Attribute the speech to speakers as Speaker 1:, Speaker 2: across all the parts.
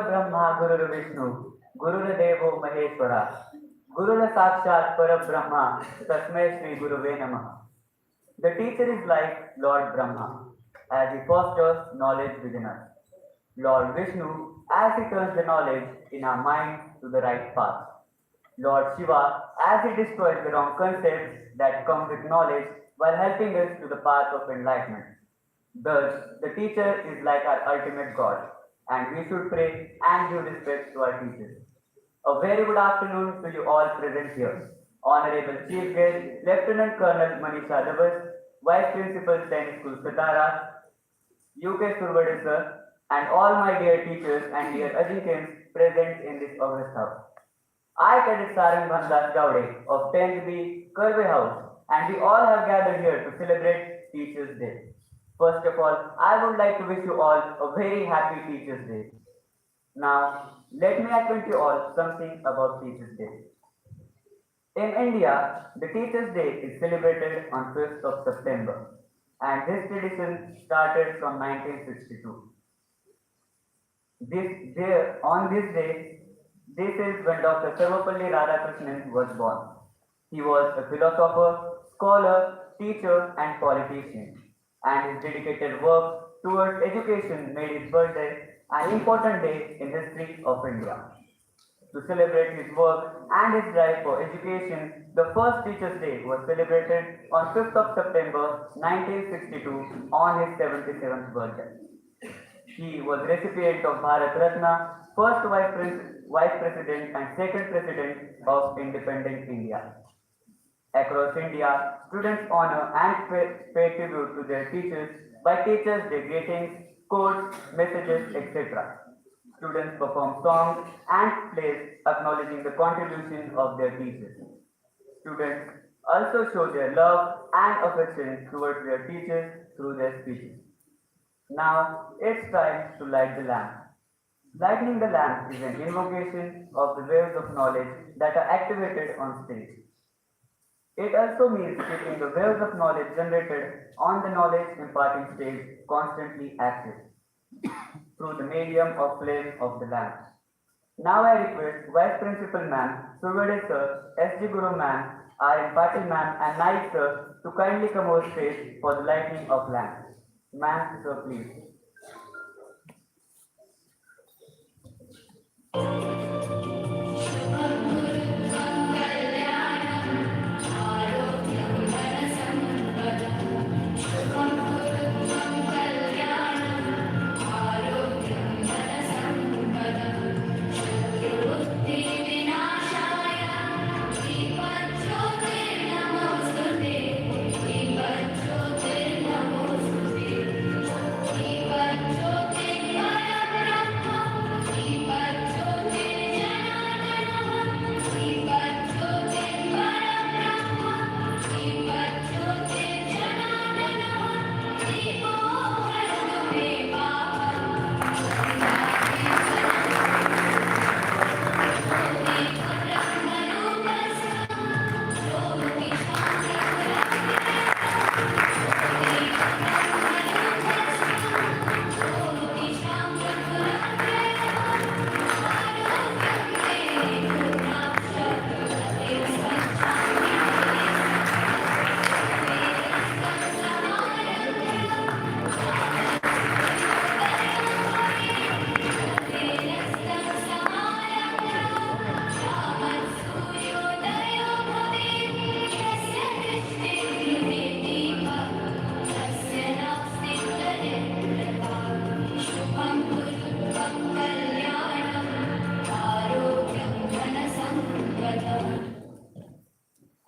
Speaker 1: Brahma Guru Vishnu Guru Devo Maheshwara Guru Sakshat Parabrahma Tasmai Shri Guruve Namah. The teacher is like Lord Brahma, as he fosters knowledge within us. Lord Vishnu, as he turns the knowledge in our mind to the right path. Lord Shiva, as he destroys the wrong concepts that come with knowledge while helping us to the path of enlightenment. Thus, the teacher is like our ultimate God, and we should pray and give respect to our teachers. A very good afternoon to you all present here. Honorable Chief Guest, Lieutenant Colonel Manisha Dabas, Vice Principal Sainik School Satara, UK Survade sir, and all my dear teachers and dear Ajinkins present in this august house. I, Cadet Sarang Bhandas Gowde of 10th B, Curve House, and we all have gathered here to celebrate Teachers' Day. First of all, I would like to wish you all a very happy Teachers' Day. Now, let me acquaint you all something about Teachers' Day. In India, the Teachers' Day is celebrated on 5th of September, and this tradition started from 1962. On this day, this is when Dr. Sarvapalli Radhakrishnan was born. He was a philosopher, scholar, teacher, and politician, and his dedicated work towards education made his birthday an important day in history of India. To celebrate his work and his drive for education, the first Teachers' Day was celebrated on 5th of September 1962 on his 77th birthday. He was recipient of Bharat Ratna, first Vice President and second President of independent India. Across India, students honor and pay tribute to their teachers by Teachers' Day greetings, quotes, messages, etc. Students perform songs and plays acknowledging the contribution of their teachers. Students also show their love and affection towards their teachers through their speeches. Now it's time to light the lamp. Lighting the lamp is an invocation of the waves of knowledge that are activated on stage. It also means keeping the waves of knowledge generated on the knowledge imparting stage constantly active through the medium of flame of the lamp. Now I request Vice Principal Ma'am, Survade Sir, SG Guru Ma'am, R.M. Patil Ma'am and Naik Sir to kindly come on stage for the lighting of lamp. Ma'am, Sir, please.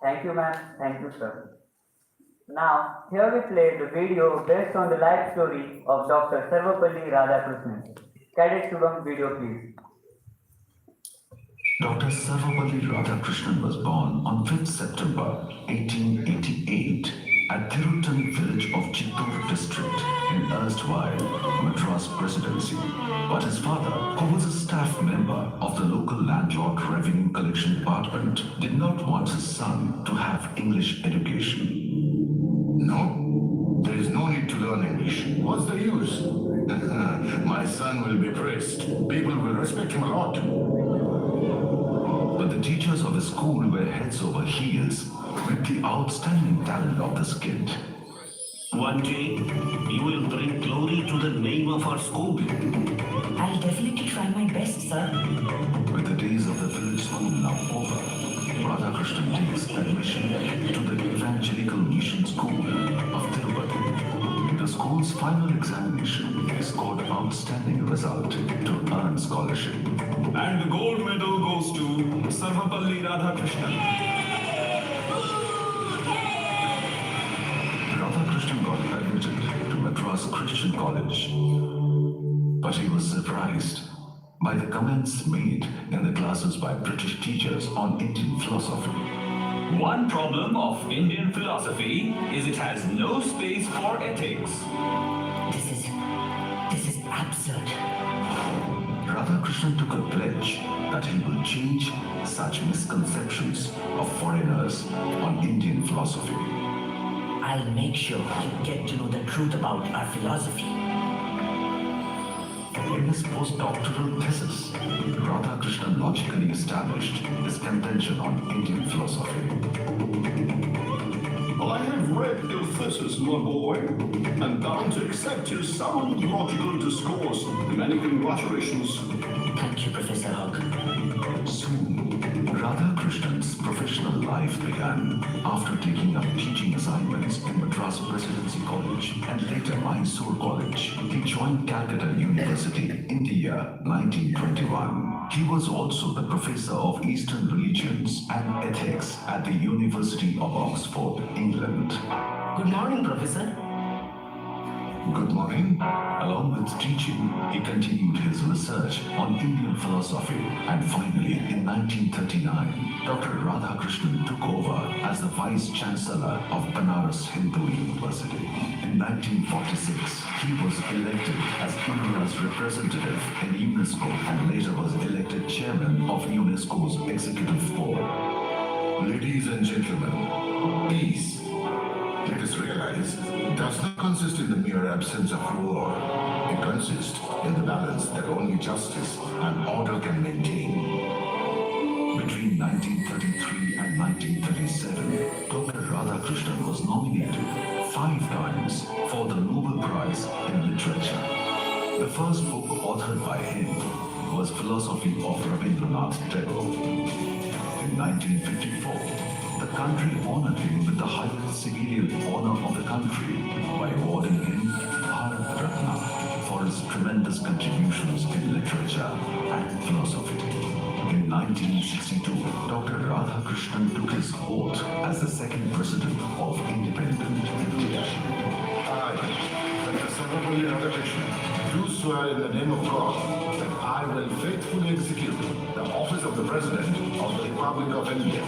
Speaker 1: Thank you, ma'am. Thank you, sir. Now, here we play the video based on the life story of Dr. Sarvapalli Radhakrishnan. Cadet Shubham, video please.
Speaker 2: Dr. Sarvapalli Radhakrishnan was born on 5th September 1888 at Tiruttan village of Chittoor district in erstwhile Madras Presidency. But his father, who was a staff member of the local landlord revenue collection department, did not want his son to have English education.
Speaker 3: No, there is no need to learn English. What's the use? My My son will be praised. People will respect him a lot.
Speaker 2: But the teachers of the school were heads over heels with the outstanding talent of this kid.
Speaker 4: One day, you will bring glory to the name of our school.
Speaker 5: I'll definitely try my best, sir.
Speaker 2: With the days of the village school now over, Radhakrishnan takes admission to the Evangelical Mission School of Tirupati. The school's final examination scored outstanding result to earn scholarship.
Speaker 6: And the gold medal goes to Sarvapalli Radhakrishnan.
Speaker 2: Radhakrishnan got admitted to Madras Christian College, but he was surprised by the comments made in the classes by British teachers on Indian philosophy.
Speaker 6: One problem of Indian philosophy is it has no space for ethics.
Speaker 5: This is absurd.
Speaker 2: Radhakrishnan took a pledge that he will change such misconceptions of foreigners on Indian philosophy.
Speaker 5: I'll make sure you get to know the truth about our philosophy.
Speaker 2: In his postdoctoral thesis, Radhakrishnan logically established his contention on Indian philosophy.
Speaker 3: I have read your thesis, my boy, and bound to accept your sound logical discourse. Many congratulations.
Speaker 5: Thank you, Professor Hogg.
Speaker 2: Soon, Radhakrishnan's professional life began after taking up teaching assignments in Madras Presidency College and later Mysore College. He joined Calcutta University in the year 1921. He was also the professor of Eastern religions and ethics at the University of Oxford, England.
Speaker 5: Good morning, Professor.
Speaker 2: Good morning. Along with teaching, he continued his research on Indian philosophy, and finally, in 1939, Dr. Radhakrishnan took over as the Vice Chancellor of Banaras Hindu University. In 1946, he was elected as India's representative in UNESCO and later was elected chairman of UNESCO's Executive Board.
Speaker 3: Ladies and gentlemen, peace, let us realize, does not consist in the mere absence of war. It consists in the balance that only justice and order can maintain.
Speaker 2: Between 1933 and 1937, Dr. Radhakrishnan was nominated 5 times for the Nobel Prize in Literature. The first book authored by him was Philosophy of Rabindranath Tagore. In 1954, the country honored him with the highest civilian honor of the country by awarding him Bharat Ratna for his tremendous contributions in literature and philosophy. In 1962, Dr. Radhakrishnan took his oath as the second president of independent India.
Speaker 3: I, Dr. Sarvapalli Radhakrishnan, do swear in the name of God that I will faithfully execute the office of the President of the Republic of India.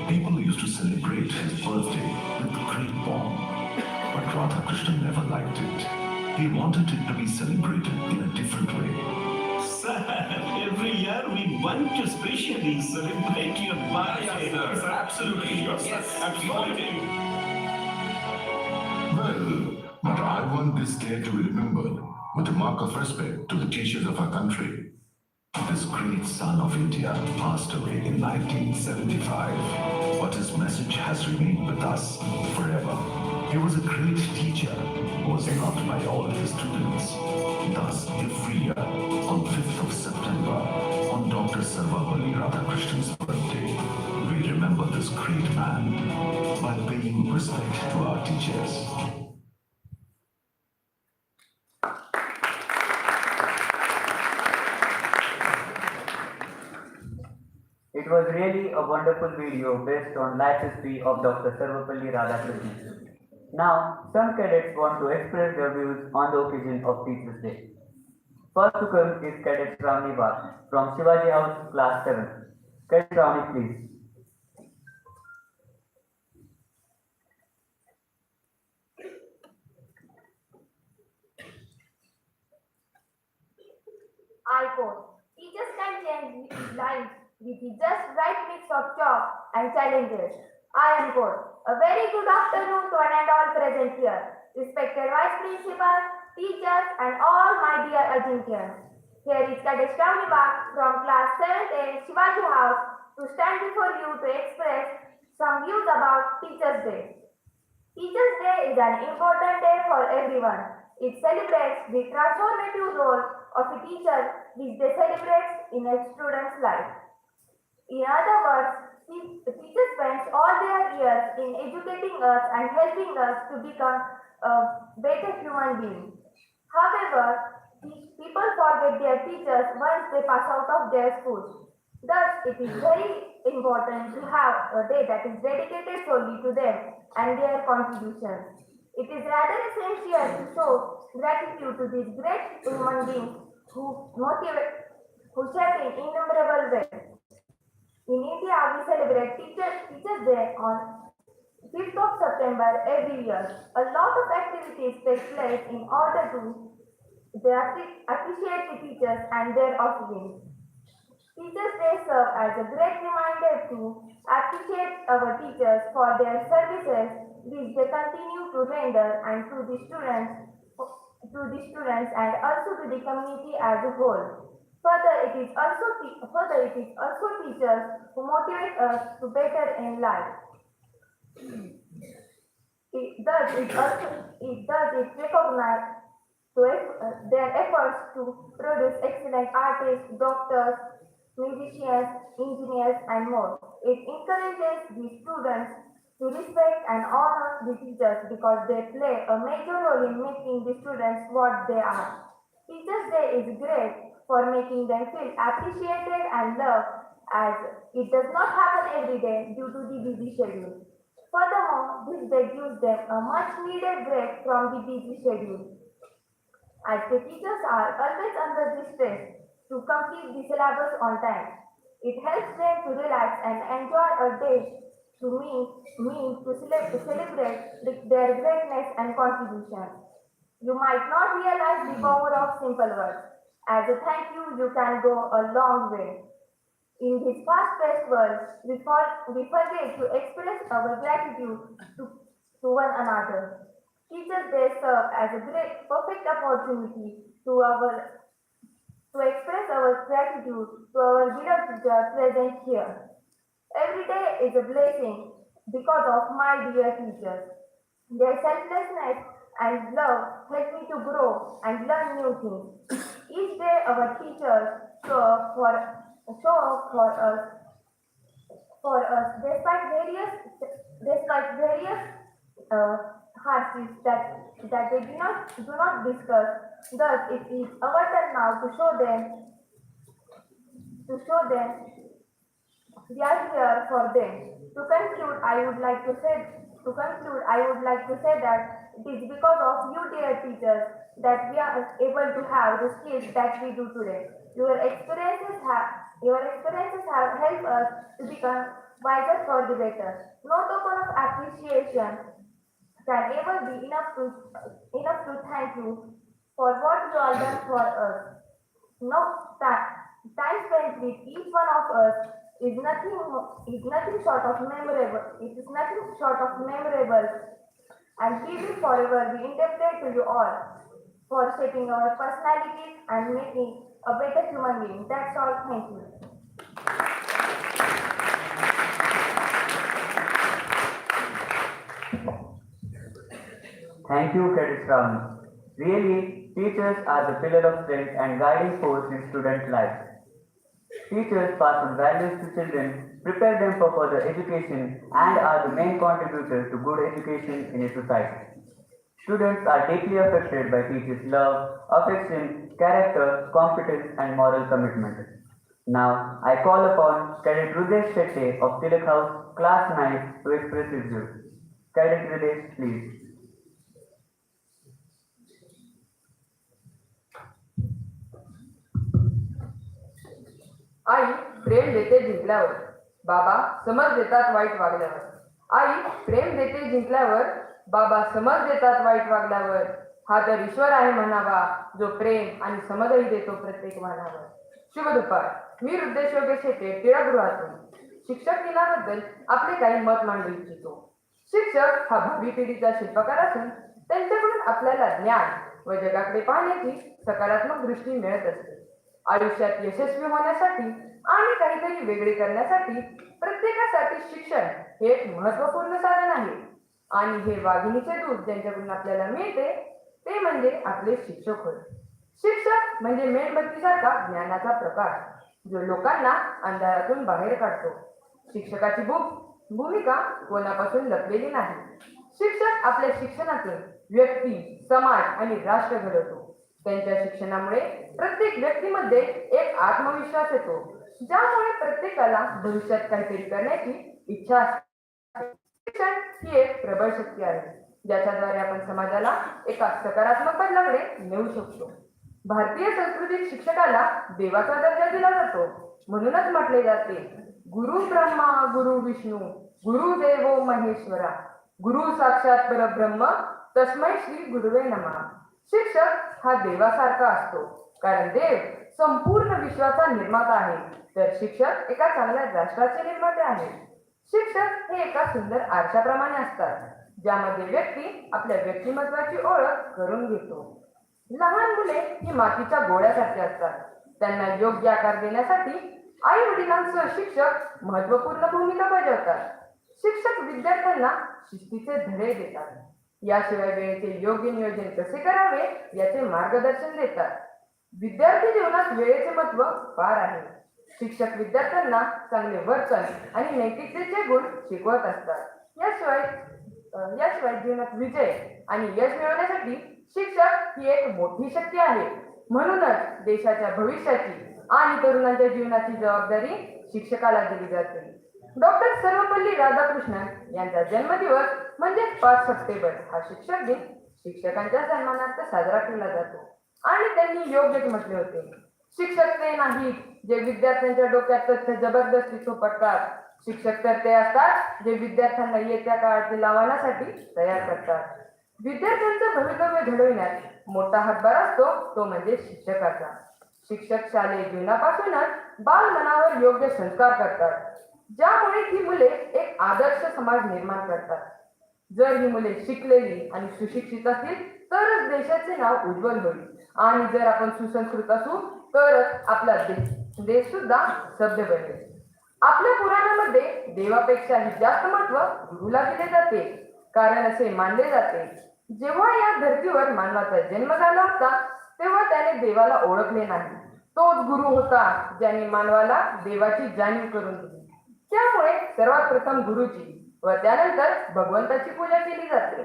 Speaker 2: People used to celebrate his birthday with great pomp, but Radhakrishnan never liked it. He wanted it to be celebrated in a different way.
Speaker 4: Sir, every year we want to specially celebrate your birthday.
Speaker 6: Yes, sir. Absolutely. Yes, absolutely.
Speaker 3: Well, but I want this day to be remembered with a mark of respect to the teachers of our country.
Speaker 2: This great son of India passed away in 1975, but his message has remained with us forever. He was a great teacher who was loved by all his students. Thus, every year, on 5th of September, on Dr. Sarvapalli Radhakrishnan's birthday, we remember this great man by paying respect to our teachers.
Speaker 1: It was really a wonderful video based on life history of Dr. Sarvapalli Radhakrishnan. Now, some cadets want to express their views on the occasion of Teachers' Day. First to come is Cadet Shravani Bhatt from Shivaji House, Class 7. Cadet Shravani, please.
Speaker 7: I quote, teachers can change lives with the just right mix of chalk and challenges. I unquote. A very good afternoon to one and all present here. Respected Vice Principal, teachers, and all my dear Ajinkya. Here is Kadesh back from class 7A Shivaji House to stand before you to express some views about Teachers' Day. Teachers' Day is an important day for everyone. It celebrates the transformative role of a teacher which they celebrate in a student's life. In other words, teachers spend all their years in educating us and helping us to become a better human being. However, people forget their teachers once they pass out of their schools. Thus, it is very important to have a day that is dedicated solely to them and their contributions. It is rather essential to show gratitude to these great human beings who shape in innumerable ways. In India, we celebrate Teachers' Day on 5th of September every year. A lot of activities take place in order to appreciate the teachers and their offerings. Teachers' Day serve as a great reminder to appreciate our teachers for their services which they continue to render and to the students and also to the community as a whole. Further, it is also teachers who motivate us to better in life. It recognizes their efforts to produce excellent artists, doctors, musicians, engineers, and more. It encourages the students to respect and honor the teachers because they play a major role in making the students what they are. Teachers' Day is great for making them feel appreciated and loved as it does not happen every day due to the busy schedule. Furthermore, this day gives them a much needed break from the busy schedule as the teachers are always under the stress to complete the syllabus on time. It helps them to relax and enjoy a day to celebrate their greatness and contributions. You might not realize the power of simple words. As a thank you, you can go a long way. In this fast-paced world, we forget to express our gratitude to one another. Teachers' Day serve as a perfect opportunity to express our gratitude to our beloved teacher present here. Every day is a blessing because of my dear teachers. Their selflessness and love help me to grow and learn new things. Each day our teachers show up for us despite various hardships that they do not discuss. Thus, it is our turn now to show them we are here for them. To conclude, I would like to say that it is because of you, dear teachers, that we are able to have the skills that we do today. Your experiences have helped us to become wiser for the better. No token of appreciation can ever be enough to thank you for what you have done for us. Time spent with each one of us is nothing short of memorable. It is nothing short of memorable, and we will forever be indebted to you all for shaping our personalities and making a better human being. That's all. Thank you.
Speaker 1: Thank you, Credit Ram. Really, teachers are the pillar of strength and guiding force in student life. Teachers pass on values to children, prepare them for further education, and are the main contributors to good education in a society. Students are deeply affected by teachers' love, affection, character, competence, and moral commitment. Now, I call upon Cadet Rudesh Shetty of Tilak House, Class 9, to express his views. Cadet Rudesh, please.
Speaker 8: आई प्रेम देते जिंकल्यावर, बाबा समज देतात white वागल्यावर. आई प्रेम देते जिंकल्यावर, बाबा समज देतात white वागल्यावर. हा तर ईश्वर आहे म्हणावा, जो प्रेम आणि समजही देतो प्रत्येक मानावर. शुभ दुपार. मी रुद्रेश योगेश शेटे, टिळागृहातून शिक्षक दिनाबद्दल आपले काही मत मांडू इच्छितो. शिक्षक हा भावी पिढीचा शिल्पकार असून त्यांच्याकडून आपल्याला ज्ञान, व जगाकडे पाहण्याची सकारात्मक दृष्टी मिळत असते. आयुष्यात यशस्वी होण्यासाठी आणि काहीतरी वेगळे करण्यासाठी प्रत्येकासाठी शिक्षण हे एक महत्त्वपूर्ण साधन आहे. आणि हे वाघिणीचे दूध ज्यांच्याकडून आपल्याला मिळते ते म्हणजे आपले शिक्षक होय. शिक्षक म्हणजे मेणबत्तीसारखा ज्ञानाचा प्रकाश जो लोकांना अंधारातून बाहेर काढतो. शिक्षकाची भूमिका कोणापासून लपलेली नाही. शिक्षक आपल्या शिक्षणातून व्यक्ती, समाज आणि राष्ट्र घडवतो. त्यांच्या शिक्षणामुळे प्रत्येक व्यक्तीमध्ये एक आत्मविश्वास येतो, ज्यामुळे प्रत्येकाला भविष्यात काहीतरी करण्याची इच्छा असते. शिक्षण ही एक प्रबळ शक्ती आहे ज्याच्याद्वारे आपण समाजाला एका सकारात्मक बदलाकडे नेऊ शकतो. भारतीय संस्कृतीत शिक्षकाला देवाचा दर्जा दिला जातो. म्हणूनच म्हटले जाते, गुरु ब्रह्मा गुरु विष्णू गुरु देवो महेश्वरा गुरु साक्षात परब्रह्म तस्मै श्री गुरुवे नमः. शिक्षक हा देवासारखा असतो कारण देव संपूर्ण विश्वाचा निर्माता आहे, तर शिक्षक एका चांगल्या राष्ट्राचे निर्माते आहेत. शिक्षक हे एका सुंदर आरशाप्रमाणे असतात ज्यामध्ये व्यक्ती आपल्या व्यक्तिमत्वाची ओळख करून घेतो. लहान मुले ही मातीच्या गोळ्यासारखी असतात. त्यांना योग्य आकार देण्यासाठी आई वडिलांसह शिक्षक महत्त्वपूर्ण भूमिका बजावतात. शिक्षक विद्यार्थ्यांना शिस्तीचे धडे देतात. याशिवाय वेळेचे योग्य नियोजन कसे करावे याचे मार्गदर्शन देतात. विद्यार्थी जीवनात वेळेचे महत्त्व फार आहे. शिक्षक विद्यार्थ्यांना चांगले वर्तन आणि नैतिकतेचे गुण शिकवत असतात. याशिवाय जीवनात विजय आणि यश मिळवण्यासाठी शिक्षक ही एक मोठी शक्ती आहे. म्हणूनच देशाच्या भविष्याची आणि तरुणांच्या जीवनाची जबाबदारी शिक्षकाला दिली जाते. डॉक्टर सर्वपल्ली राधाकृष्णन यांचा जन्मदिवस म्हणजे 5 सप्टेंबर हा शिक्षक दिन शिक्षकांच्या सन्मानार्थ साजरा केला जातो. आणि त्यांनी योग्यच म्हटले होते, शिक्षक ते नाहीत जे विद्यार्थ्यांच्या डोक्यात तथ्य जबरदस्ती थोपटतात. शिक्षक तर ते असतात जे विद्यार्थ्यांना येत्या काळातील आव्हानासाठी तयार करतात. विद्यार्थ्यांचं भवितव्य घडविण्यात मोठा हातभार असतो तो म्हणजे शिक्षकाचा. शिक्षक शालेय जीवनापासूनच बालमनावर योग्य संस्कार करतात, ज्यामुळे ही मुले एक आदर्श समाज निर्माण करतात. जर ही मुले शिकलेली आणि सुशिक्षित असतील तरच देशाचे नाव उज्ज्वल होईल. आणि जर आपण सुसंस्कृत असू तरच आपला देश सुद्धा सभ्य बनेल. आपल्या पुराणामध्ये देवापेक्षाही जास्त महत्व गुरुला दिले जाते. कारण असे मानले जाते, जेव्हा या धर्तीवर मानवाचा जन्म झाला होता तेव्हा त्याने देवाला ओळखले नाही. तोच गुरु होता ज्याने मानवाला देवाची जाणीव करून दिली. त्यामुळे सर्वात प्रथम गुरुची व त्यानंतर भगवंताची पूजा केली जाते.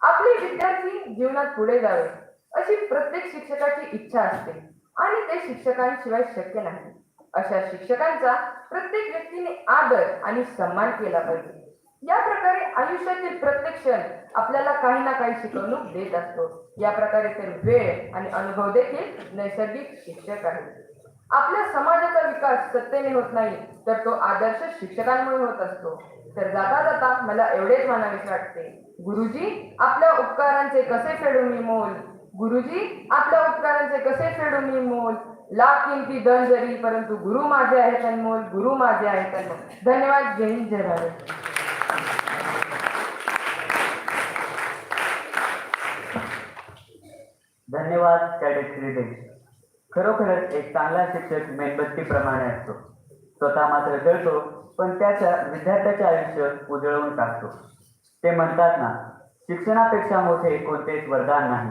Speaker 8: आपले विद्यार्थी जीवनात पुढे जावे अशी प्रत्येक शिक्षकाची इच्छा असते आणि ते शिक्षकांशिवाय शक्य नाही. अशा शिक्षकांचा प्रत्येक व्यक्तीने आदर आणि सन्मान केला पाहिजे. या प्रकारे आयुष्यातील प्रत्येक क्षण आपल्याला काही ना काही शिकवणूक देत असतो. या प्रकारे तर वेळ आणि अनुभव देखील नैसर्गिक शिक्षक आहे. आपल्या समाजाचा विकास सत्तेने होत नाही तर तो आदर्श शिक्षकांमुळे होत असतो. तर जाता जाता मला एवढेच म्हणावेसे वाटते, गुरुजी आपल्या उपकारांचे कसे फेडू मी मोल. गुरुजी आपल्या उपकारांचे कसे फेडू मी मोल. लाख किमती धन जरी परंतु गुरु माझे आहेत अनमोल. गुरु माझे आहेत अनमोल. धन्यवाद. जय हिंद, जय भारत.
Speaker 1: धन्यवाद कॅडेट रितेश. खरोखरच एक चांगला शिक्षक मेणबत्तीप्रमाणे असतो. स्वतः मात्र जळतो पण त्याच्या विद्यार्थ्याचे आयुष्य उजळवून टाकतो. ते म्हणतात ना, शिक्षणापेक्षा मोठे कोणतेच वरदान नाही.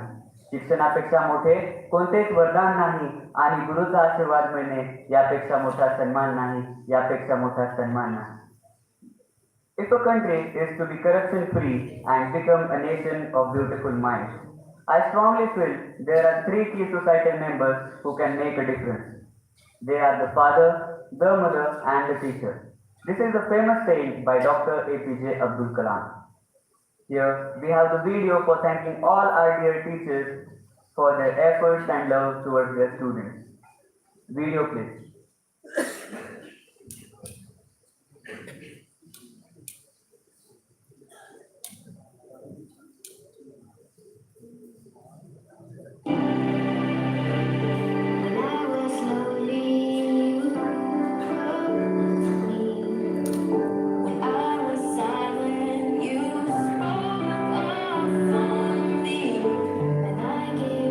Speaker 1: शिक्षणापेक्षा मोठे कोणतेच वरदान नाही आणि गुरुचा आशीर्वाद मिळणे यापेक्षा मोठा सन्मान नाही. यापेक्षा मोठा सन्मान नाही. If a country is to be corruption free and become a nation of beautiful minds, I strongly feel there are 3 key societal members who can make a difference. They are the father, the mother and the teacher. This is a famous saying by Dr. APJ Abdul Kalam. Here we have the video for thanking all our dear teachers for their efforts and love towards their students. Video please.
Speaker 9: I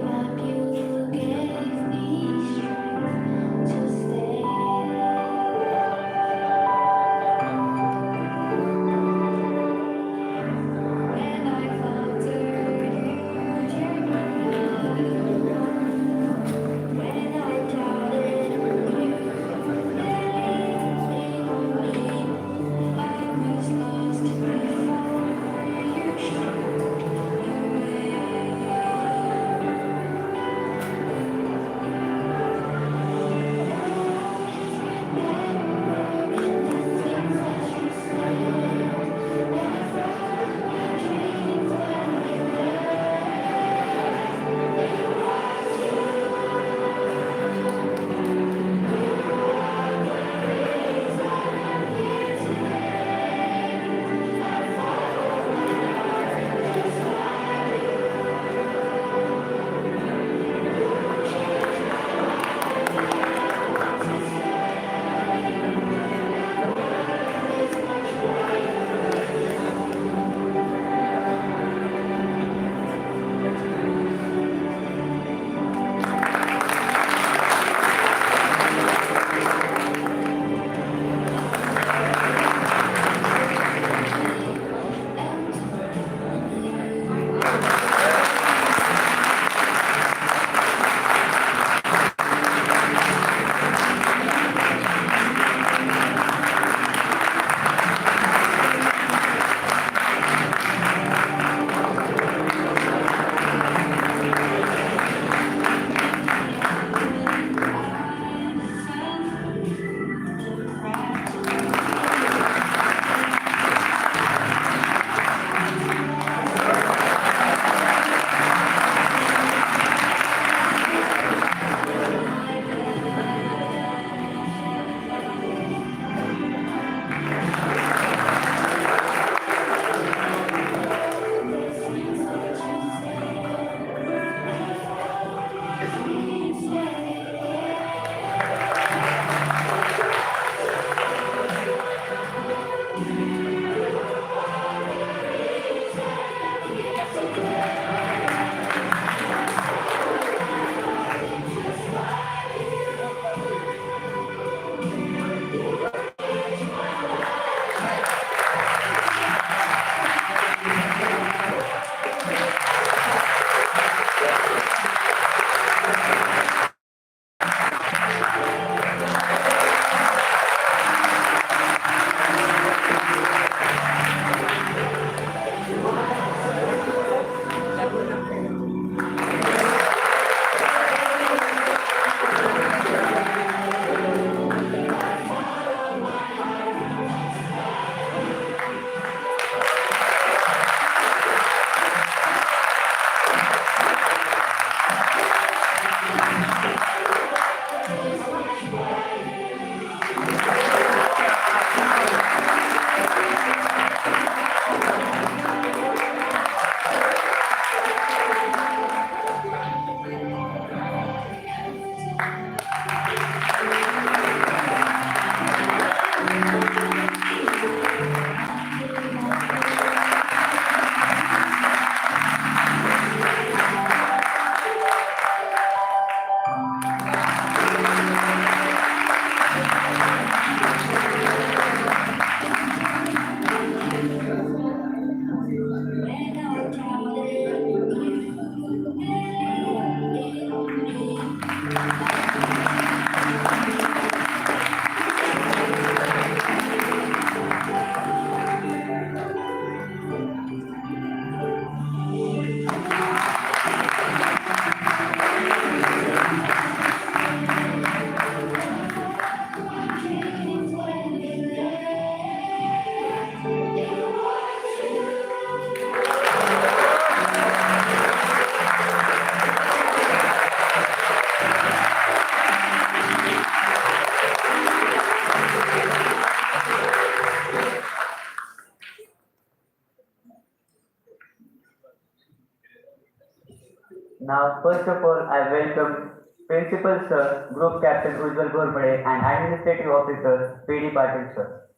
Speaker 1: Now, first of all, I welcome Principal Sir, Group Captain Ujjwal Ghorpade and Administrative Officer P.D. Patil Sir.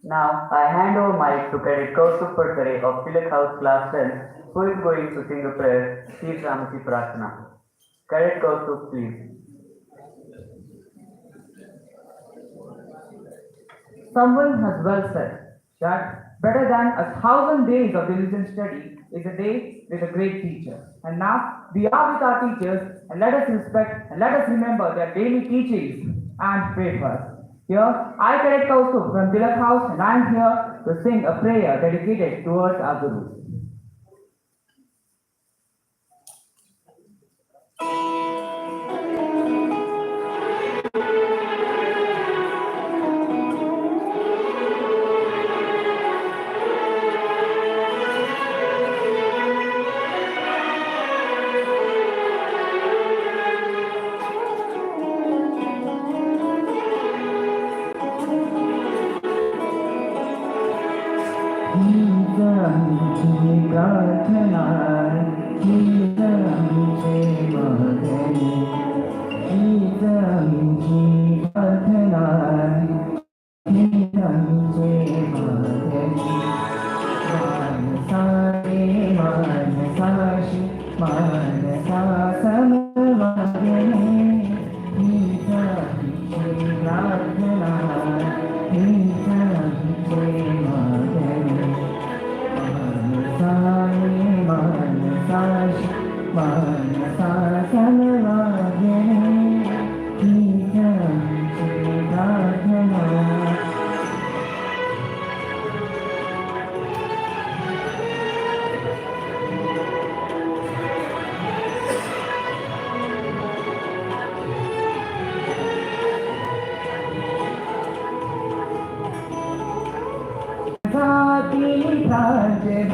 Speaker 1: Now, I hand over mic to Cadet Kaustubh Padkare of Tilak House Class 10, who is going to sing a prayer, Sri Ramasi Prarthana. Cadet Kaustubh, please.
Speaker 9: Someone has well said that better than 1,000 days of diligent study is a day with a great teacher. And now we are with our teachers, and let us respect and let us remember their daily teachings and pray for us. Here, I, Cadet Kaustubh from Tilak House, and I am here to sing a prayer dedicated towards our Gurus.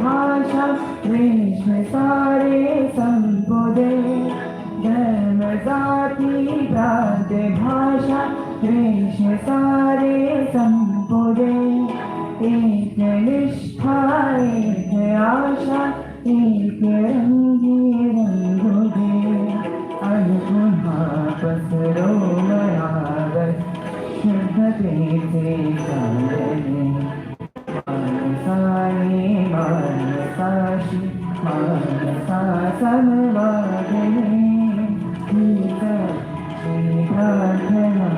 Speaker 9: भाषा वेश सारे संबोधे धर्म जाति प्रांत भाषा वेश सारे संबोधे एक निष्ठा एक आशा एक रंगोदे अनुपुन्हा पसरो मनागर शुद्धते से काले सारे मानसाशी मानसा समवागने गीता श्री प्रार्थना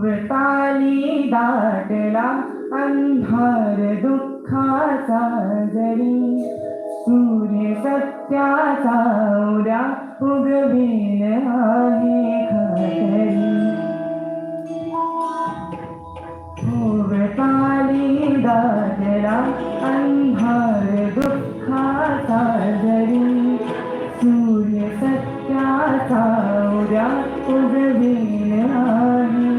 Speaker 9: भोगताली दाटला अंधार दुःखाचा जरी सूर्य सत्याचा उद्या उगवेल आहे खातरी भोगताली दाटला अंधार दुःखाचा जरी सूर्य सत्याचा उद्या उगवेल आहे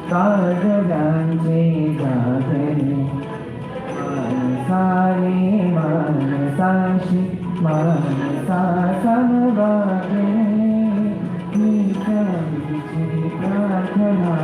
Speaker 9: काजलांचे जागरे मानसारे मानसाशी मानसा समवागरे गीतांची प्रार्थना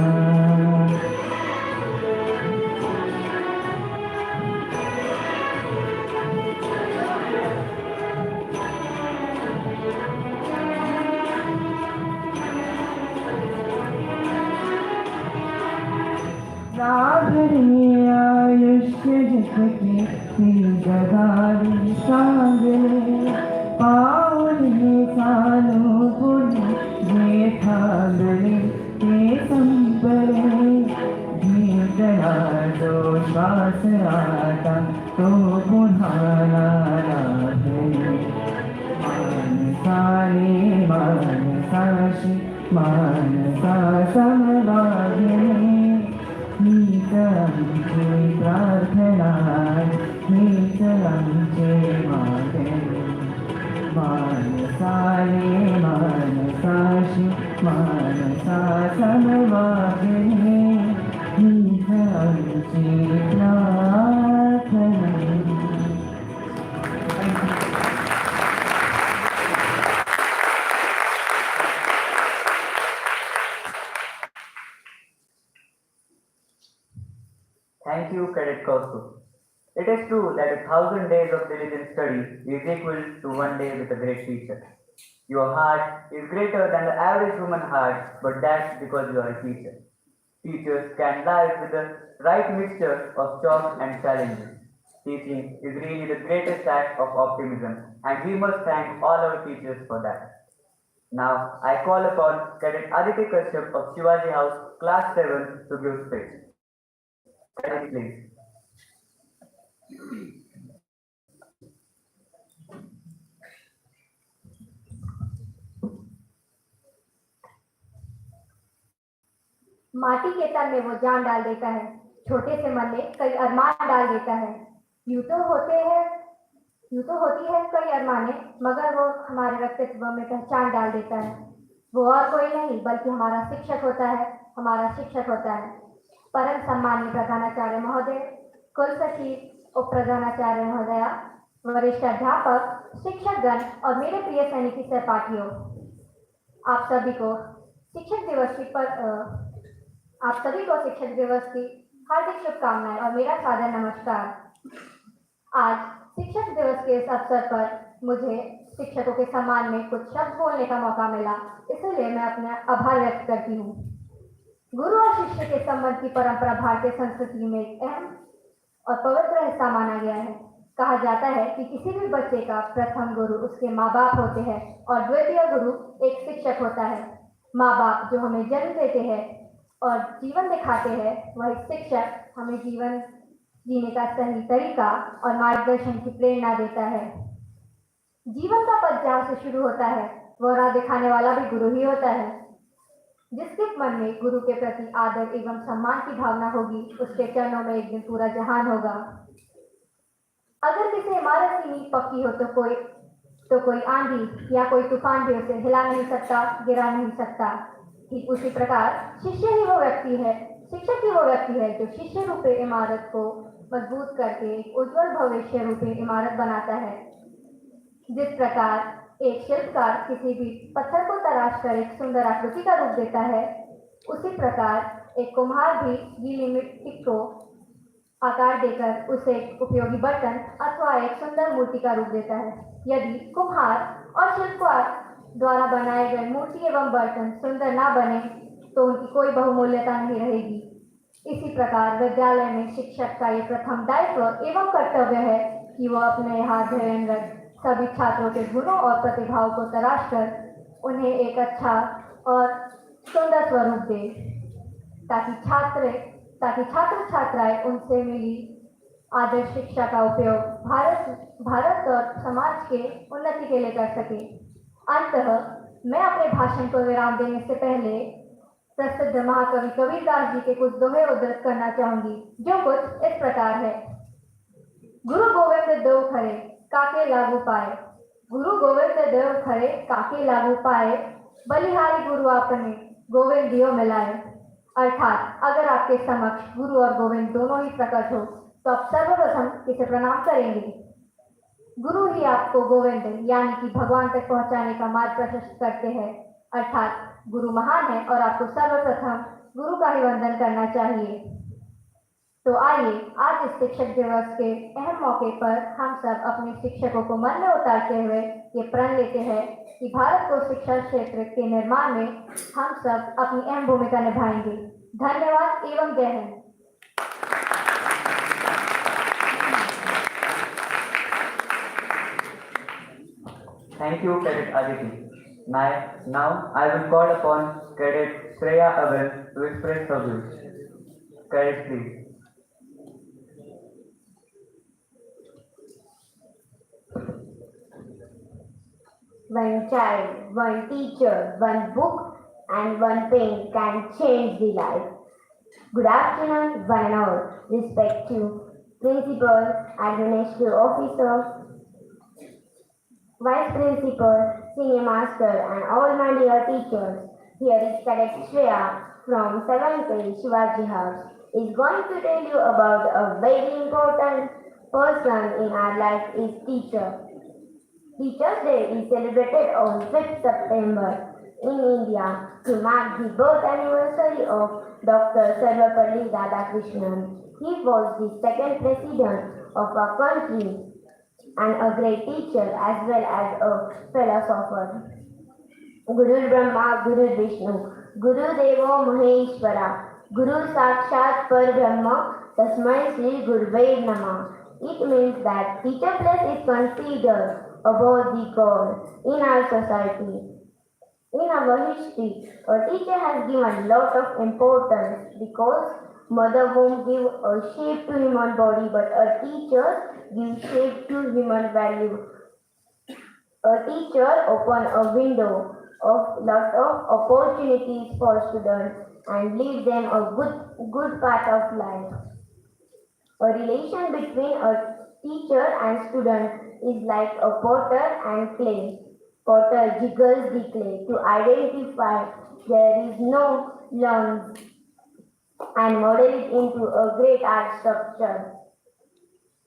Speaker 9: राघरे आयुष्य जगते जगावी सांगले पाऊले चालू पुढे जे थांबले ते संपले घेतला जो श्वास आता तो पुन्हा लागले मानसाने मानसाशी मानसा समवागले प्रार्थना मीच आमचे मागे मानसाले मानसाशी मानसा समवागिनी हीच आमची प्रार्थना.
Speaker 1: Thank you, Cadet Kaustubh. It is true that 1,000 days of diligent study is equal to one day with a great teacher. Your heart is greater than the average human heart, but that's because you are a teacher. Teachers can live with the right mixture of chalk and challenges. Teaching is really the greatest act of optimism, and we must thank all our teachers for that. Now, I call upon Cadet Aditya Kashyap of Shivaji House, Class 7, to give speech. Cadet, please.
Speaker 7: माटी के तन में वो जान डाल देता है, छोटे से मन में कई अरमान डाल देता है. यूं तो होती है कई अरमाने, मगर वो हमारे व्यक्तित्व में पहचान डाल देता है. वो और कोई नहीं बल्कि हमारा शिक्षक होता है. परम सम्माननीय प्रधानाचार्य महोदय, कुल सचिव, उप प्रधानाचार्य महोदया, वरिष्ठ अध्यापक, शिक्षकगण और मेरे प्रिय सैनिकी सहपाठियों, आप सभी को शिक्षक दिवस की हार्दिक शुभकामनाएं और मेरा सादर नमस्कार. आज शिक्षक दिवस के इस अवसर पर मुझे शिक्षकों के सम्मान में कुछ शब्द बोलने का मौका मिला, इसलिए मैं अपना आभार व्यक्त करती हूँ. गुरु और शिष्य के संबंध की परंपरा भारतीय संस्कृति में एक अहम और पवित्र हिस्सा माना गया है. कहा जाता है कि किसी भी बच्चे का प्रथम गुरु उसके माँ बाप होते हैं और द्वितीय गुरु एक शिक्षक होता है. माँ बाप जो हमें जन्म देते हैं और जीवन दिखाते हैं, वही शिक्षक हमें जीवन जीने का सही तरीका और मार्गदर्शन की प्रेरणा देता है. जीवन का पथ जहाँ से शुरू होता है, वह राह दिखाने वाला भी गुरु ही होता है. जिसके मन में गुरु के प्रति आदर एवं सम्मान की भावना होगी, उसके चरणों में एक दिन पूरा जहान होगा. अगर किसी इमारत की नींव पक्की हो तो कोई आंधी या कोई तूफान भी उसे हिला नहीं सकता, गिरा नहीं सकता. ठीक उसी प्रकार शिक्षक ही वो व्यक्ति है जो शिष्य रूपी इमारत को मजबूत करके एक उज्जवल भविष्य रूपी इमारत बनाता है. जिस प्रकार एक शिल्पकार किसी भी पत्थर को तराश कर एक सुंदर आकृति का रूप देता है, उसी प्रकार एक कुम्हार भी गीली मिट्टी को आकार देकर उसे एक उपयोगी बर्तन अथवा एक सुंदर मूर्ति का रूप देता है. यदि कुम्हार और शिल्पकार द्वारा बनाए गए मूर्ति एवं बर्तन सुंदर ना बने तो उनकी कोई बहुमूल्यता नहीं रहेगी. इसी प्रकार विद्यालय में शिक्षक का ये प्रथम दायित्व एवं कर्तव्य है कि वह अपने यहाँ अध्ययनरत सभी छात्रों के गुणों और प्रतिभाओं को तराश कर उन्हें एक अच्छा और सुंदर स्वरूप दे, ताकि छात्र छात्राएं उनसे मिली आदर्श शिक्षा का उपयोग भारत और समाज के उन्नति के लिए कर सके. अंततः मैं अपने भाषण को विराम देने से पहले प्रसिद्ध महाकवि कबीरदास जी के कुछ दोहे उद्धृत करना चाहूंगी, जो कुछ इस प्रकार है. गुरु गोविंद देव खरे काके लागू पाए, गुरु गोविंद देव खरे काके लागू पाए, बलिहारी गुरु आपने गोविंद दियो मिलाए. अर्थात अगर आपके समक्ष गुरु और गोविंद दोनों ही प्रकट हो तो आप सर्वप्रथम किसे प्रणाम करेंगे? गुरु ही आपको गोविंद यानी कि भगवान तक पहुंचाने का मार्ग प्रशस्त करते हैं. अर्थात गुरु महान है और आपको सर्वप्रथम गुरु का ही वंदन करना चाहिए. तो आइए आज इस शिक्षक दिवस के अहम मौके पर हम सब अपने शिक्षकों को मन में उतारते हुए ये प्रण लेते हैं कि भारत को शिक्षा क्षेत्र के निर्माण में हम सब अपनी अहम भूमिका निभाएंगे. धन्यवाद एवं जय Hind.
Speaker 1: Thank you, Cadet Aditi. Now I will call upon Cadet Shreya Agar to express her views. Cadet, please.
Speaker 7: One child, one teacher, one book and one pen can change the life. Good afternoon, one and all. Respect to principal, administrative officer, Vice Principal, Senior Master, and all my dear teachers. Here is Cadet Shreya from 7th A Shivaji House is going to tell you about a very important person in our life is teacher. Teachers' Day is celebrated on 5th September in India to mark the birth anniversary of Dr. Sarvapalli Radhakrishnan. He was the second president of our country and a great teacher as well as a philosopher. Guru Brahma, Guru Vishnu, Guru Devo Maheshwara, Guru Sakshat Parbrahma, Tasmai Sri Gurve Namah. It means that teacher place is considered above the God in our society. In our history, a teacher has given lot of importance because mother won't give a shape to human body, but a teacher gives shape to human value. A teacher open a window of lot of opportunities for students and lead them a good path of life. A relation between a teacher and student is like a potter and clay. Potter jiggles the clay to identify there is no lumps and model it into a great art structure.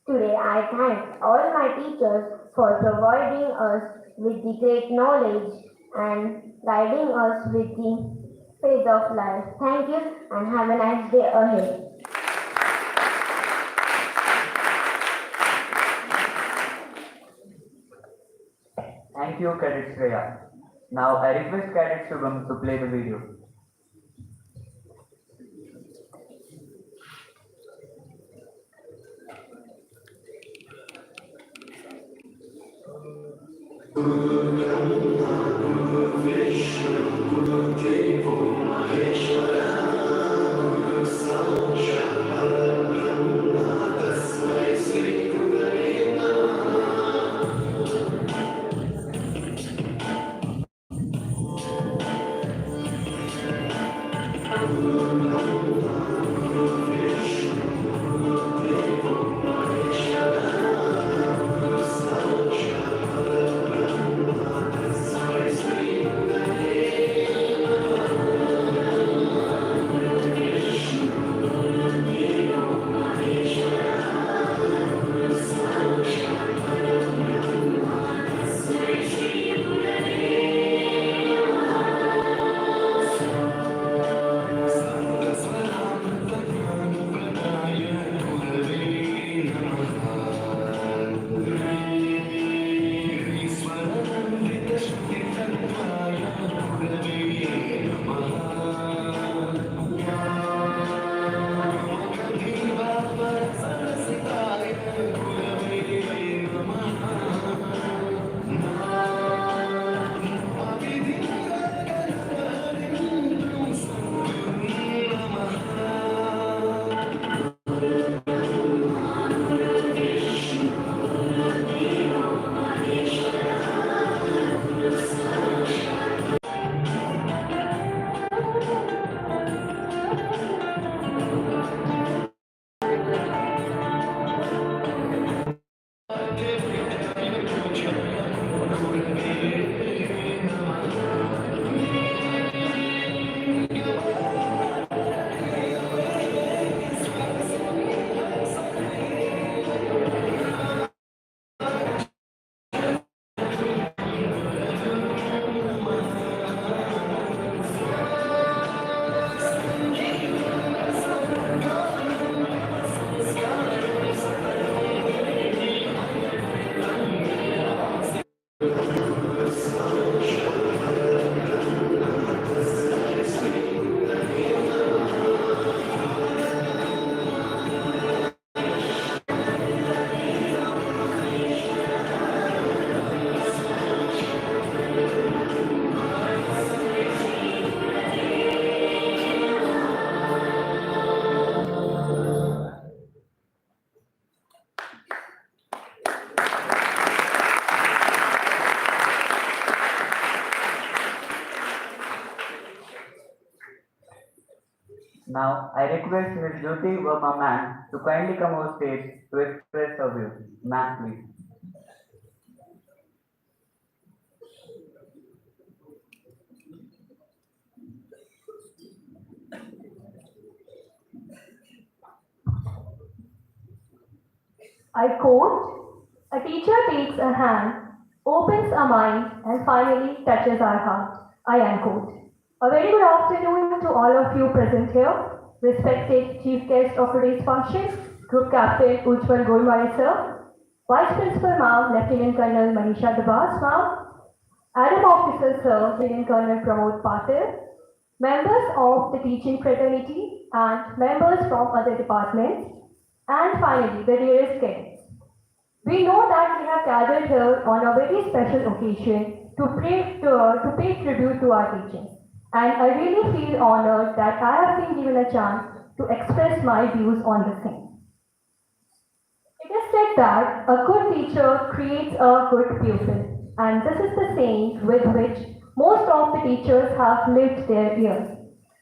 Speaker 7: Today I thank all my teachers for providing us with the great knowledge and guiding us with the phase of life. Thank you and have a nice day ahead.
Speaker 1: Thank you, Cadet Shreya. Now I request Cadet Shubham to play the video. Now, I request Ms. Jyoti Verma ma'am to kindly come on stage to express her views. Ma'am, please.
Speaker 7: I quote, a teacher takes a hand, opens a mind, and finally touches our heart. I unquote. A very good afternoon to all of you present here, respected chief guest of today's function, Group Captain Ujjwal Golwani sir, Vice Principal Ma'am, Lieutenant Colonel Manisha Dabas Ma'am, Adam Officer Sir, Lieutenant Colonel Pramod Patil, members of the teaching fraternity and members from other departments, and finally the dearest guests. We know that we have gathered here on a very special occasion to pay tribute to our teachers. And I really feel honored that I have been given a chance to express my views on the same. It is said that a good teacher creates a good pupil, and this is the saying with which most of the teachers have lived their years.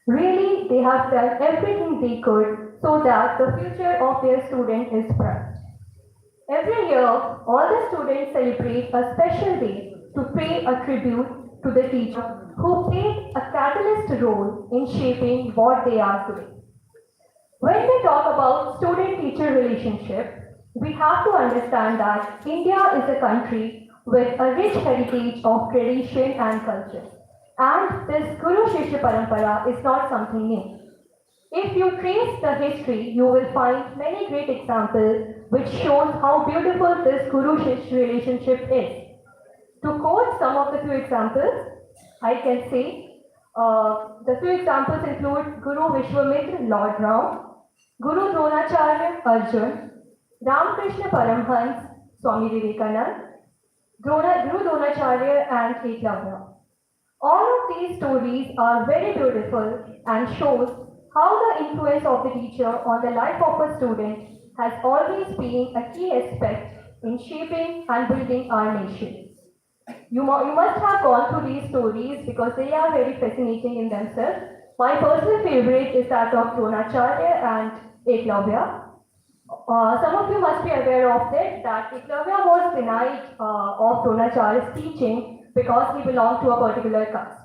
Speaker 7: Really, they have done everything they could so that the future of their student is bright. Every year, all the students celebrate a special day to pay a tribute to the teacher who played a catalyst role in shaping what they are today. When we talk about student-teacher relationship, we have to understand that India is a country with a rich heritage of tradition and culture. And this Guru Shishya Parampara is not something new. If you trace the history, you will find many great examples which shows how beautiful this Guru-Shishya relationship is. To quote some of the few examples, I can say the few examples include Guru Vishwamitra, Lord Ram, Guru Dronacharya, Arjun, Ramakrishna Paramhans, Swami Vivekananda, Guru Dronacharya and Eklavya. All of these stories are very beautiful and shows how the influence of the teacher on the life of a student has always been a key aspect in shaping and building our nation. You must have gone through these stories because they are very fascinating in themselves. My personal favorite is that of Dronacharya and Eklavya. Some of you must be aware of it that Eklavya was denied of Dronacharya's teaching because he belonged to a particular caste.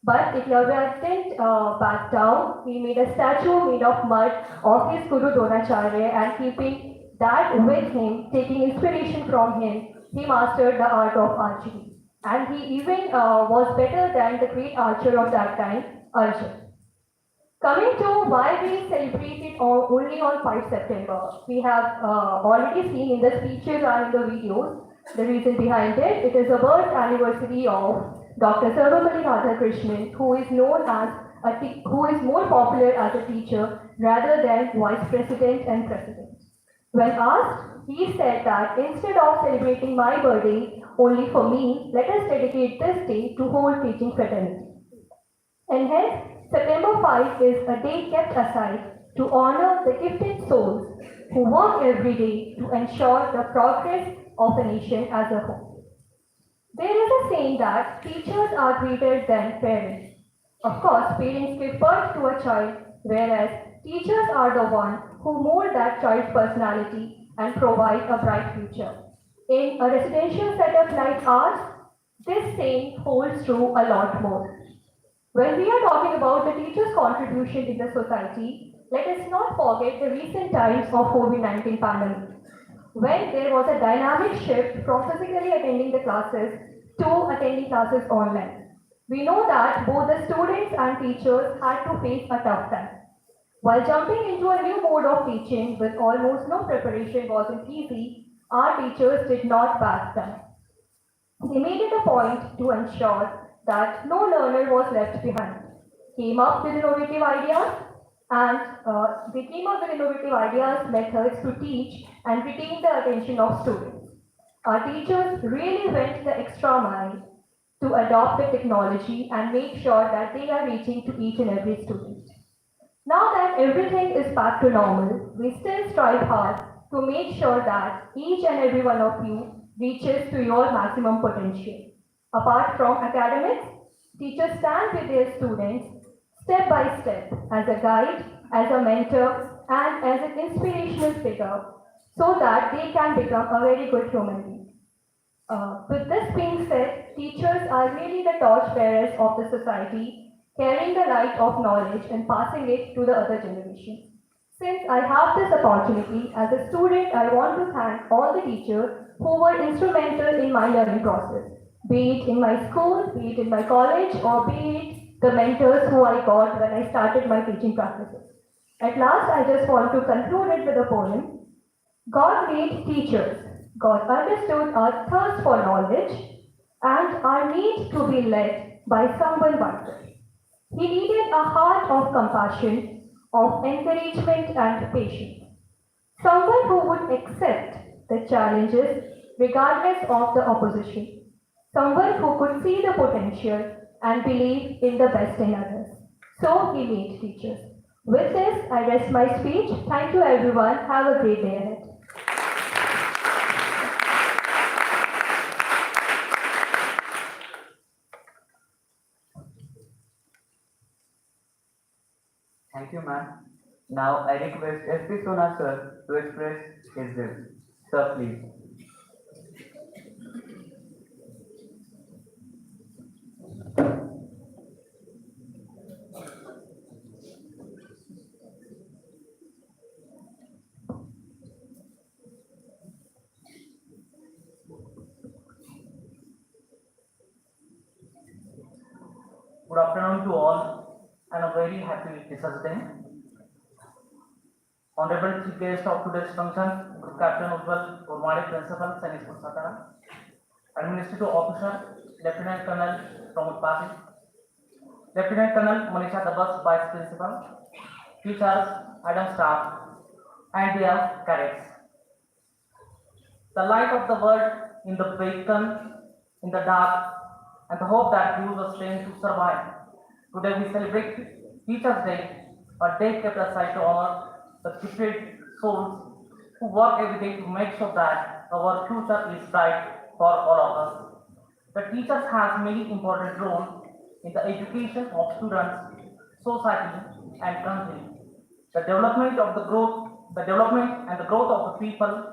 Speaker 7: But Eklavya didn't back down. He made a statue made of mud of his Guru Dronacharya, and keeping that with him, taking inspiration from him, he mastered the art of archery. And he even was better than the great archer of that time, Arjun. Coming to why we celebrate it only on 5 September, we have already seen in the speeches and in the videos the reason behind it. It is the birth anniversary of Dr. Celebration Radhakrishnan, who is known as who is more popular as a teacher rather than vice president and president. When asked, he said that instead of celebrating my birthday only for me, let us dedicate this day to whole teaching fraternity. And hence, September 5 is a day kept aside to honor the gifted souls who work every day to ensure the progress of the nation as a whole. There is a saying that teachers are greater than parents. Of course, parents give birth to a child, whereas teachers are the ones who mold that child's personality and provide a bright future. In a residential setup like ours, this saying holds true a lot more. When we are talking about the teacher's contribution in the society, let us not forget the recent times of COVID-19 pandemic, when there was a dynamic shift from physically attending the classes to attending classes online. We know that both the students and teachers had to face a tough time. While jumping into a new mode of teaching with almost no preparation wasn't easy, our teachers did not back down. They made it a point to ensure that no learner was left behind. Came up with innovative ideas, methods to teach and retain the attention of students. Our teachers really went the extra mile to adopt the technology and make sure that they are reaching to each and every student. Now that everything is back to normal, we still strive hard to make sure that each and every one of you reaches to your maximum potential. Apart from academics, teachers stand with their students step by step as a guide, as a mentor, and as an inspirational figure so that they can become a very good human being. With this being said, teachers are really the torch bearers of the society, carrying the light of knowledge and passing it to the other generations. Since I have this opportunity as a student, I want to thank all the teachers who were instrumental in my learning process, be it in my school, be it in my college, or be it the mentors who I got when I started my teaching practices. At last, I just want to conclude it with a poem. God made teachers. God understood our thirst for knowledge and our need to be led by someone wiser. He needed a heart of compassion, of encouragement and patience. Someone who would accept the challenges regardless of the opposition. Someone who could see the potential and believe in the best in others. So he made teachers. With this, I rest my speech. Thank you everyone. Have a great day ahead.
Speaker 1: Thank you, ma'am. Now I request SP Sona sir to express his views. Sir, please.
Speaker 10: Good afternoon to all, and a very happy Teachers' Day. Honorable Chief Guest of today's function, Group Captain Ujjwal Gurmade, Principal, Sainik School, Satara, Administrative Officer, Lieutenant Colonel Pramod Patil, Lieutenant Colonel Manisha Dabas, Vice Principal, teachers, Adam staff, and dear cadets. The light of the world in the vehicle, in the dark, and the hope that gives us strength to survive. Today we celebrate Teachers' Day, a day kept aside to honor the gifted souls who work every day to make sure that our future is bright for all of us. The teachers has many important roles in the education of students, society, and country. The development and the growth of the people,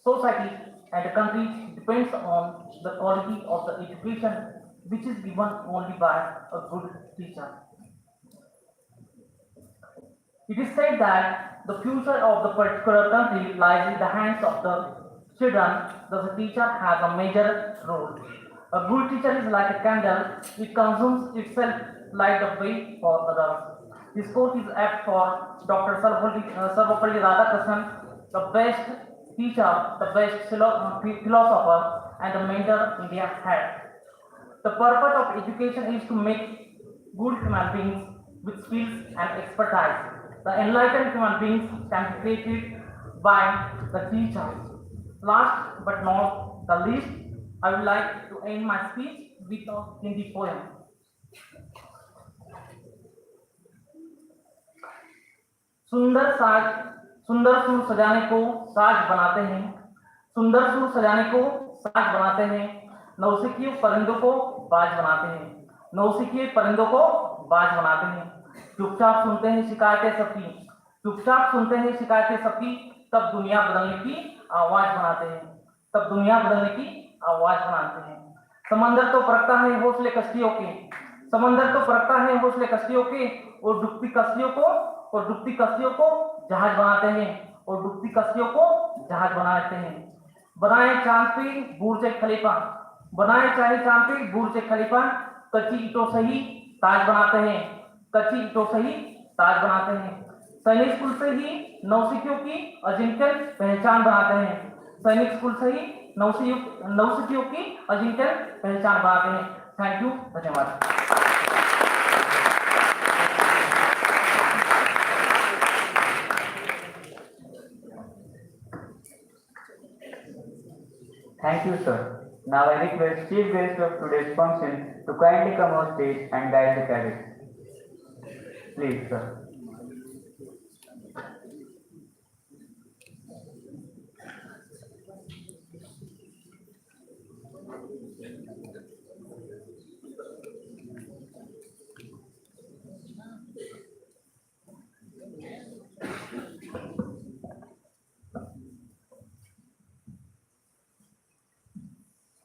Speaker 10: society, and the country depends on the quality of the education which is given only by a good teacher. It is said that the future of the particular country lies in the hands of the children, thus the teacher has a major role. A good teacher is like a candle, it consumes itself like the way for others. This quote is apt for Dr. Sarvapalli Radhakrishnan, the best teacher, the best philosopher, and the mentor India had. The purpose of education is to make good human beings with skills and expertise. The enlightened human beings can be created by the teacher. Last but not the least, I would like to end my speech with a Hindi poem. सुंदर सुर सजाने को साज बनाते हैं, सुंदर सुर सजाने को साज बनाते हैं, नौसिखिए परिंदों को बाज बनाते हैं, नौसिखिए परिंदों को बाज बनाते हैं। चुपचाप सुनते हैं शिकायतें सबकी, चुपचाप सुनते हैं शिकायतें सबकी, तब दुनिया बदलने की आवाज बनाते हैं, तब दुनिया बदलने की आवाज बनाते हैं। समंदर तो परखता है हौसले कश्तियों के, समंदर तो परखता है हौसले कश्तियों के, और डूबती कश्तियों को जहाज बनाते हैं, और डूबती कश्तियों को जहाज बनाते हैं। बनाए चांद पे बुर्ज खलीफा, बनाए चाहे चांद पे बुर्ज खलीफा, कच्ची ईंटों से ही ताज बनाते हैं, कच्ची ईंटों से ही ताज बनाते हैं। सैनिक स्कूल से ही नौसिखियों की अजिंक्य पहचान बनाते हैं, सैनिक स्कूल से ही नौसिखियों की अजिंक्य पहचान बनाते हैं। थैंक यू, धन्यवाद।
Speaker 1: Thank you, sir. Now I request Chief Guest of today's function to kindly come on stage and guide the cadets. Please, sir.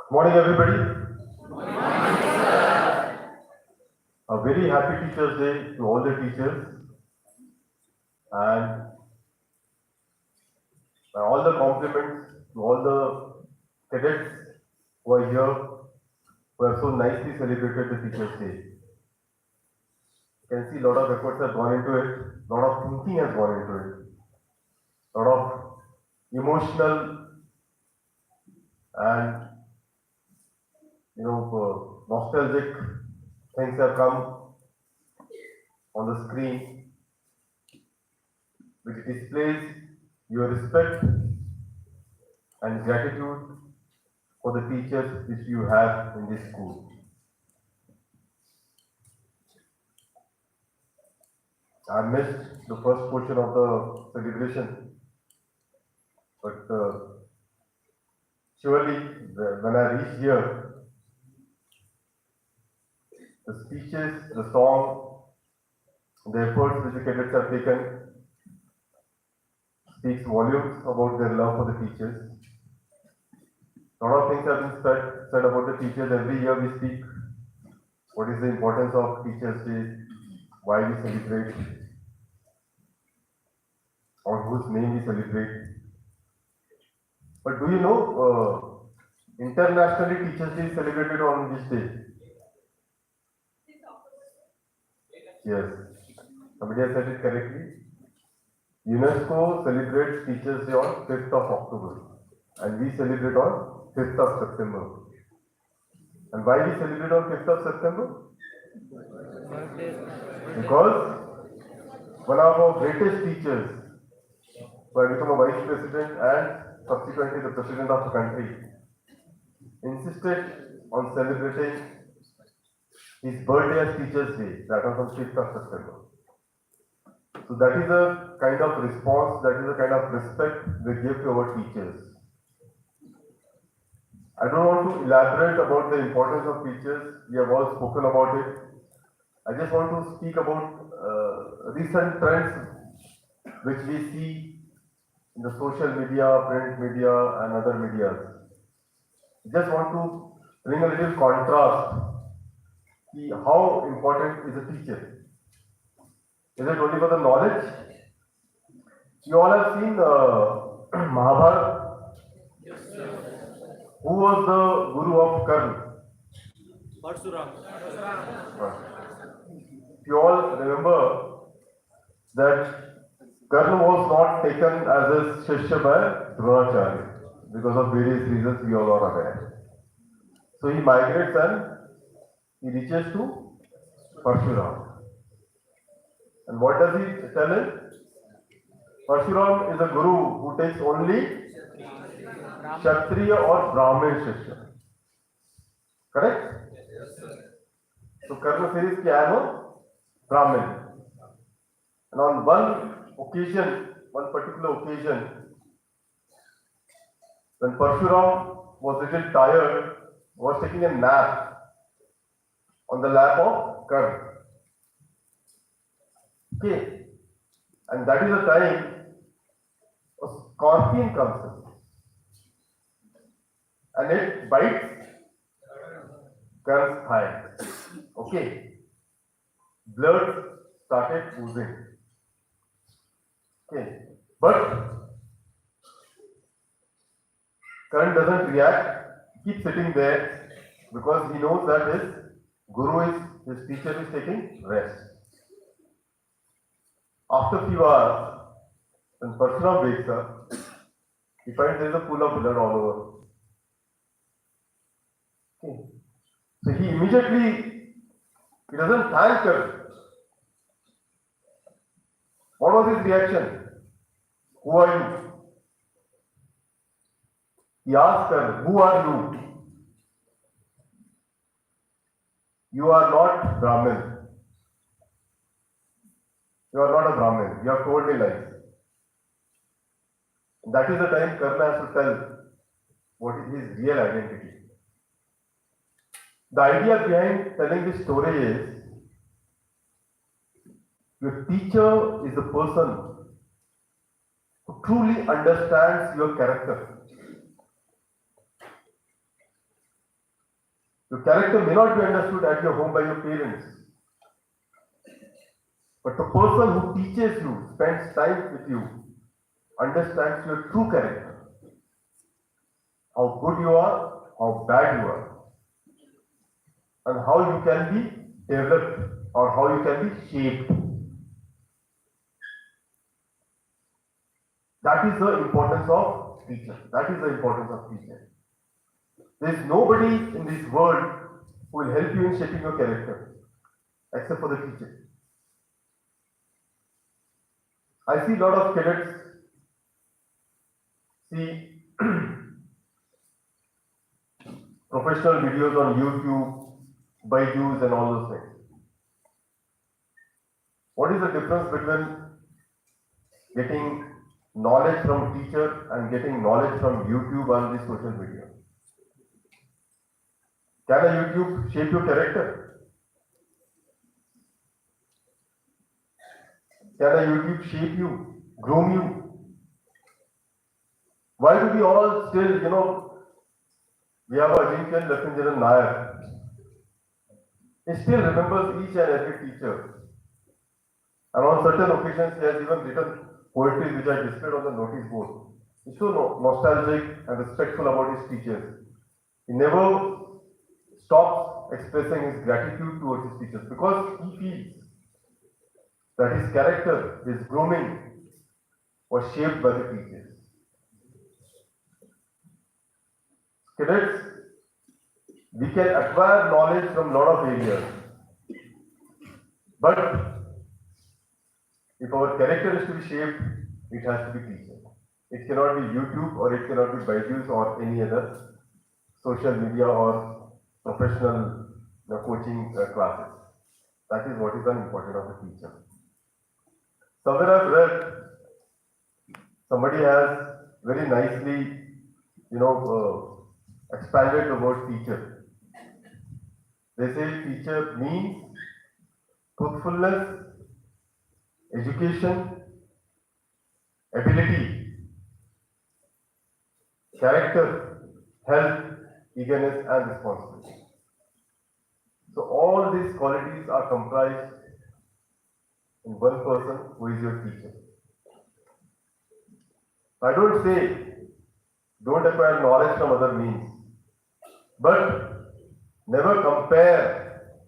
Speaker 11: Morning, everybody. A very happy Teachers' Day to all the teachers. And All the compliments to all the cadets who are here, who have so nicely celebrated the Teachers' Day. You can see a lot of efforts have gone into it, a lot of thinking has gone into it, a lot of emotional and nostalgic things have come on the screen, which displays your respect and gratitude for the teachers which you have in this school. I missed the first portion of the celebration, but surely when I reach here, the speeches, the song, the efforts which the cadets have taken speaks volumes about their love for the teachers. A lot of things have been said about the teachers. Every year we speak what is the importance of Teachers' Day, why we celebrate, on whose name we celebrate. But do you know, internationally Teachers' Day is celebrated on which day? Yes, somebody has said it correctly. UNESCO celebrates Teachers' Day on 5th of October and we celebrate on 5th of September. And why we celebrate on 5th of September? Because one of our greatest teachers, who had become a vice president and subsequently the president of the country, insisted on celebrating his birthday as Teachers' Day, that was on 5th of September. So that is a kind of response, that is a kind of respect we give to our teachers. I don't want to elaborate about the importance of teachers, we have all spoken about it. I just want to speak about recent trends which we see in the social media, print media and other media. I just want to bring a little contrast. See how important is a teacher. Is it only for the knowledge? You all have seen Mahabharata. Yes, sir. Who was the guru of Karna? Parsuram. You all remember that Karna was not taken as a Shishya by Dronacharya because of various reasons we all are aware. So he migrates and he reaches to Parshuram. And what does he tell him? Parshuram is a guru who takes only Kshatriya or Brahmin Shishya. Correct? Yes, sir. So Karna says ki I am a Brahmin. And on one occasion, one particular occasion, when Parshuram was a little tired, was taking a nap on the lap of Karna. Okay, and that is the time a scorpion comes in and it bites Karna's thigh. Okay, blood started oozing. Okay, but Karna doesn't react, keeps sitting there because he knows that his teacher is taking rest. After a few hours, when Parshuram wakes up, he finds there is a pool of blood all over. Okay. So he doesn't thank her. What was his reaction? Who are you? He asked her, who are you? You are not Brahmin. You are not a Brahmin. You have told me lies. That is the time Karna has to tell what is his real identity. The idea behind telling this story is your teacher is the person who truly understands your character. Your character may not be understood at your home by your parents. But the person who teaches you, spends time with you, understands your true character, how good you are, how bad you are, and how you can be developed or how you can be shaped. That is the importance of teacher. That is the importance of teacher. There is nobody in this world who will help you in shaping your character except for the teacher. I see a lot of cadets see professional videos on YouTube, Byju's and all those things. What is the difference between getting knowledge from teacher and getting knowledge from YouTube and the social media? Can a YouTube shape your character? Can a YouTube shape you, groom you? Why do we all still, we have a Ajinkyan Lakshminarayan Nair. He still remembers each and every teacher. And on certain occasions, he has even written poetry which are displayed on the notice board. He's so nostalgic and respectful about his teachers. He never stops expressing his gratitude towards his teachers because he feels that his character, his grooming was shaped by the teachers. Cadets, we can acquire knowledge from a lot of areas, but if our character is to be shaped, it has to be teacher. It cannot be YouTube or it cannot be Byju's or any other social media or professional coaching classes. That is what is the importance of a teacher. Somewhere I've read, somebody has very nicely, expanded the word teacher. They say teacher means truthfulness, education, ability, character, health, eagerness and responsibility. So all these qualities are comprised in one person who is your teacher. I don't say don't acquire knowledge from other means, but never compare,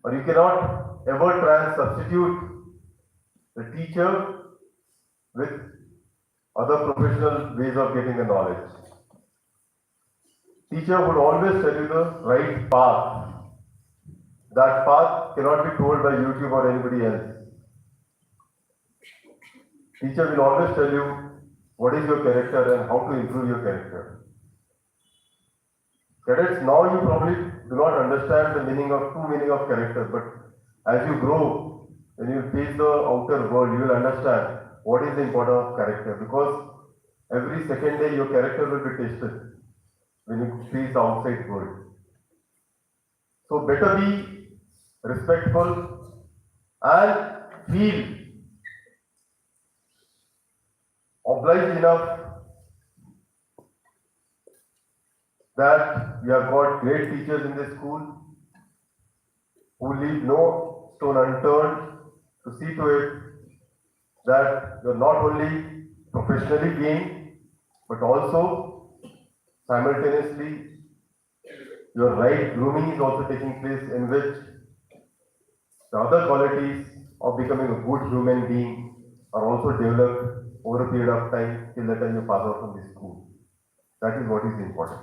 Speaker 11: or you cannot ever try and substitute the teacher with other professional ways of getting the knowledge. Teacher would always tell you the right path. That path cannot be told by YouTube or anybody else. Teacher will always tell you what is your character and how to improve your character. Cadets, now you probably do not understand the true meaning of character, but as you grow, when you face the outer world, you will understand what is the importance of character, because every second day your character will be tested when you face the outside world. So better be respectful and feel obliged enough that we have got great teachers in this school who leave no stone unturned to see to it that you are not only professionally gained, but also simultaneously your right grooming is also taking place, in which the other qualities of becoming a good human being are also developed over a period of time till the time you pass out from this school. That is what is important.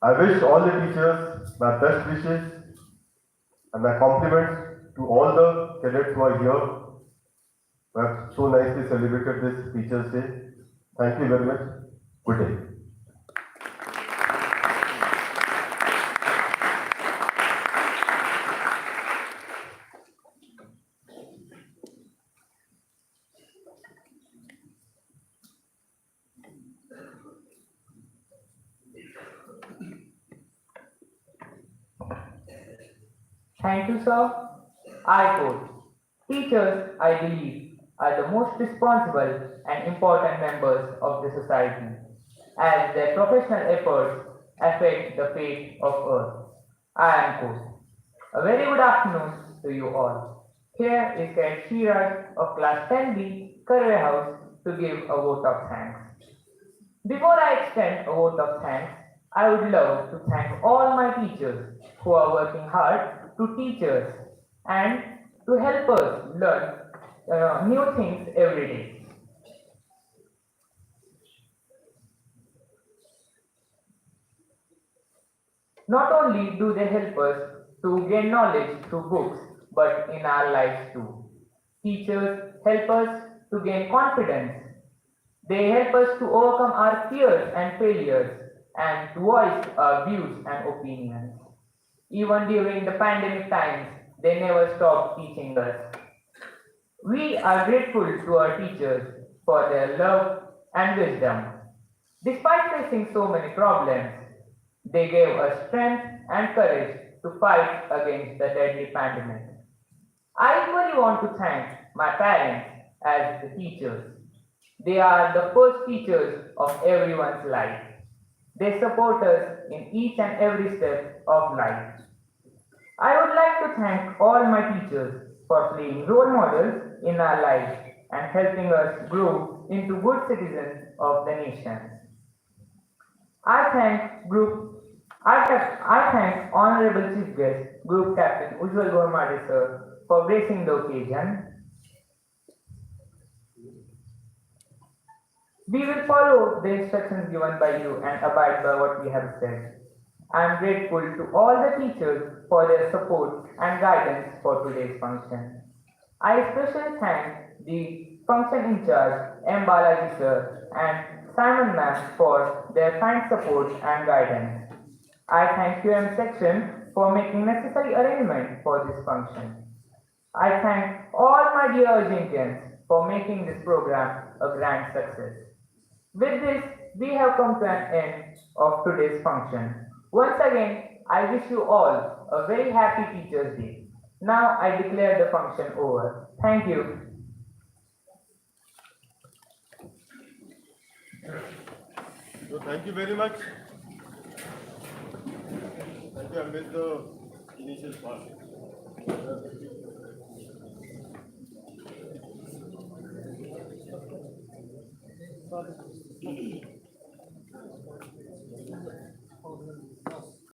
Speaker 11: I wish all the teachers my best wishes and my compliments to all the cadets who are here who have so nicely celebrated this Teachers' Day. Thank you very much. Good day.
Speaker 9: Thank you, sir. I quote, teachers, I believe, are the most responsible and important members of the society, as their professional efforts affect the fate of earth. I am quote. A very good afternoon to you all. Here is Kat Shiraj of class 10B, Career House, to give a vote of thanks. Before I extend a vote of thanks, I would love to thank all my teachers who are working hard to teach us and to help us learn new things every day. Not only do they help us to gain knowledge through books, but in our lives too. Teachers help us to gain confidence. They help us to overcome our fears and failures and to voice our views and opinions. Even during the pandemic times, they never stopped teaching us. We are grateful to our teachers for their love and wisdom. Despite facing so many problems, they gave us strength and courage to fight against the deadly pandemic. I equally want to thank my parents as the teachers. They are the first teachers of everyone's life. They support us in each and every step of life. I would like to thank all my teachers for playing role models in our lives and helping us grow into good citizens of the nation. I thank Honorable Chief Guest, Group Captain Ujjwal Gormade sir, for gracing the occasion. We will follow the instructions given by you and abide by what we have said. I am grateful to all the teachers for their support and guidance for today's function. I especially thank the function in charge, M. Balaji sir, and Simon ma'am for their kind support and guidance. I thank QM section for making necessary arrangement for this function. I thank all my dear Argentinians for making this program a grand success. With this, we have come to an end of today's function. Once again, I wish you all a very happy Teachers' Day. Now I declare the function over. Thank you.
Speaker 11: So thank you very much. Thank you. I missed the initial part.